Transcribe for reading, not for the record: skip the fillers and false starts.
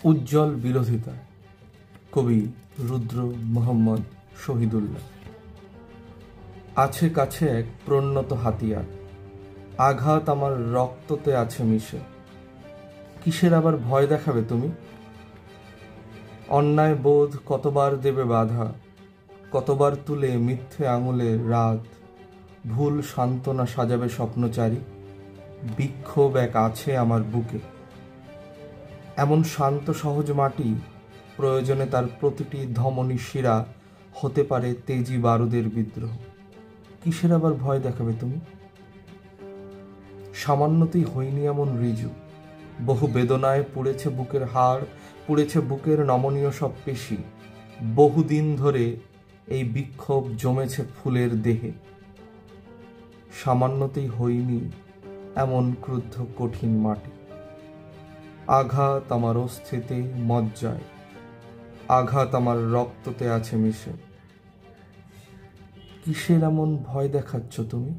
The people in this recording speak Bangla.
উজ্জ্বল বিরোধিতা। কবি রুদ্র মোহাম্মদ শহীদুল্লাহ। আছে কাছে এক প্রণত হাতিয়ার, আঘাত আমার রক্ততে আছে মিশে। কিসের আবার ভয় দেখাবে তুমি? অন্যায় বোধ কতবার দেবে বাধা, কতবার তুলে মিথ্যে আঙুলে রাত। ভুল সান্ত্বনা সাজাবে স্বপ্নচারী, বিক্ষোভ এক আছে আমার বুকে। এমন শান্ত সহজ মাটি, প্রয়োজনে তার প্রতিটি ধমনী শিরা হতে পারে তেজি বারুদের বিদ্রোহ। কিসের আবার ভয় দেখাবে তুমি? সামান্যতেই হইনি এমন ঋজু, বহু বেদনায় পুড়েছে বুকের হাড়, পুড়েছে বুকের নমনীয় সব পেশি। বহুদিন ধরে এই বিক্ষোভ জমেছে ফুলের দেহে। সামান্যতেই হইনি এমন ক্রুদ্ধ কঠিন মাটি। আঘাত আমার অস্থিতে মজ্জায়, আঘাত আমার রক্ততে আছে মিশে। কিসের এমন ভয় দেখাচ্ছ তুমি?